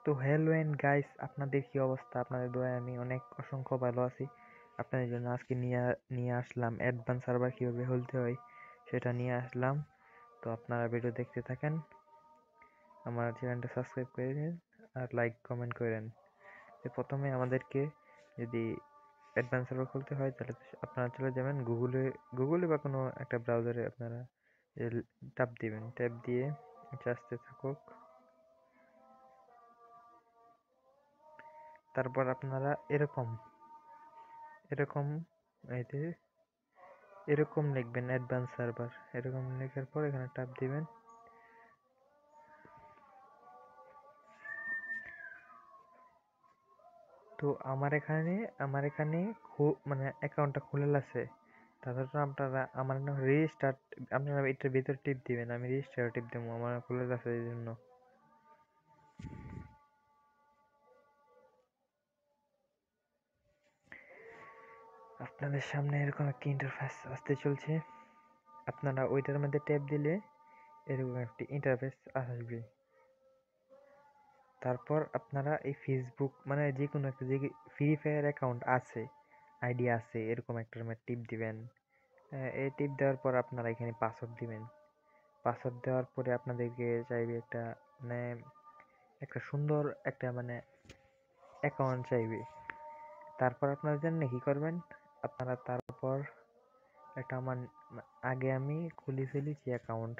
তো hello and guys, আপনাদের কি অবস্থা? আপনাদের দয়ায় আমি অনেক অসংখ্য ভালো আছি। আপনাদের জন্য আজকে নিয়ে আসলাম অ্যাডভান্স সার্ভার কিভাবে খুলতে হয় সেটা নিয়ে আসলাম। তো আপনারা ভিডিও দেখতে থাকেন, আমার চ্যানেলটা সাবস্ক্রাইব করে দিন আর লাইক কমেন্ট করেন। তো প্রথমে আমাদেরকে যদি অ্যাডভান্স সার্ভার খুলতে হয় তাহলে আপনারা চলে যাবেন গুগলে বা কোনো একটা ব্রাউজারে আপনারা ট্যাব দিবেন, ট্যাব দিয়ে আসতে থাকুক। তারপর আপনারা এরকম এরকম এতে এরকম লিখবেন অ্যাডভান্স সার্ভার, এরকম লেখার পর এখানে ট্যাপ দিবেন। তো আমার এখানে মানে অ্যাকাউন্টটা খুলে আছে। তারপর আপনারা আমার নাম রেজিস্টার, আপনারা এটার ভিতর টিপ দিবেন। আমি রেজিস্টার টিপ দেবো, আমার খুলে আছে এই জন্য। আপনাদের সামনে এরকম একটা ইন্টারফেস আসতে চলছে। আপনারা ওইটার মধ্যে ট্যাপ দিলে এরকম একটি ইন্টারফেস আসবে। তারপর আপনারা এই ফেসবুক মানে যে কোনো একটা যে ফ্রি ফায়ার অ্যাকাউন্ট আছে, আইডি আছে, এরকম একটার মধ্যে টিপ দিবেন। এই টিপ দেওয়ার পর আপনারা এখানে পাসওয়ার্ড দিবেন। পাসওয়ার্ড দেওয়ার পরে আপনাদেরকে চাইবে একটা মানে একটা সুন্দর একটা মানে অ্যাকাউন্ট চাইবে। তারপর আপনারা জানেন কি করবেন? আপনারা তারপর একটা আগে আমি খুলে ফেলেছি অ্যাকাউন্ট।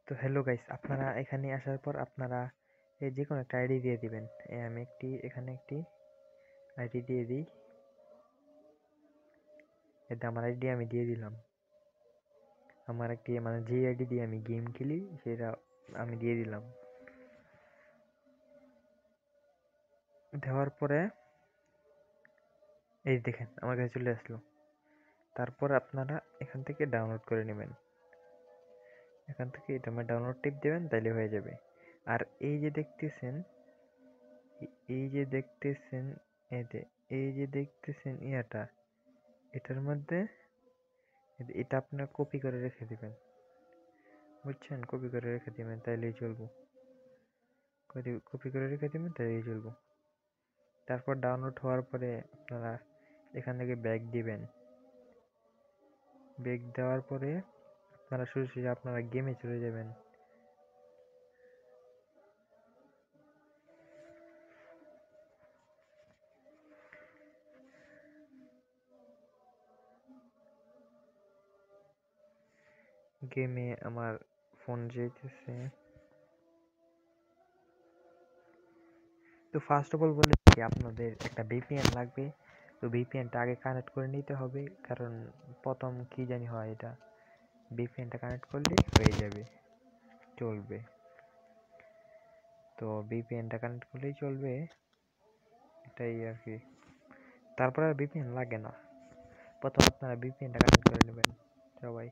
তো হ্যালো গাইস, আপনারা এখানে আসার পর আপনারা এই যে কোনো একটা আইডি দিয়ে দিবেন। আমি এখানে একটি আইডি দিয়ে দিই। এটা আমার আইডি আমি দিয়ে দিলাম। আমার একটি মানে যে আইডি দিয়ে আমি গেম খেলি সেটা আমি দিয়ে দিলাম। দেওয়ার পরে এই দেখেন আমার কাছে চলে আসলো। তারপর আপনারা এখান থেকে ডাউনলোড করে নেবেন। এখান থেকে এটা আমার ডাউনলোড টিপ দেবেন, তাইলে হয়ে যাবে। আর এই যে দেখতেছেন এই যে দেখতেছেন এতে এই যে দেখতেছেন এটার মধ্যে এটা আপনার কপি করে রেখে দিবেন। বুঝছেন? কপি করে রেখে দিবেন, তাইলেই চলবো। কপি করে রেখে দিবেন, তাইলেই চলবো। তারপর ডাউনলোড হওয়ার পরে আপনারা এখান থেকে ব্যাক দিবেন। ব্যাক দেওয়ার পরে আপনারা সোজাসুজি আপনারা গেমে চলে যাবেন। গেমে আমার ফোন যেতেছে। তো ফার্স্ট অফ অল বলে কি আপনাদের একটা ভিপিএন লাগবে। তো ভিপিএনটা আগে কানেক্ট করে নিতে হবে, কারণ প্রথম কি জানি হয় এটা ভিপিএনটা কানেক্ট করলে হয়ে যাবে, চলবে। তো ভিপিএনটা কানেক্ট করলেই চলবে, এটাই আর কি। তারপর আর ভিপিএন লাগে না। প্রথম আপনারা ভিপিএনটা কানেক্ট করে নেবেন সবাই।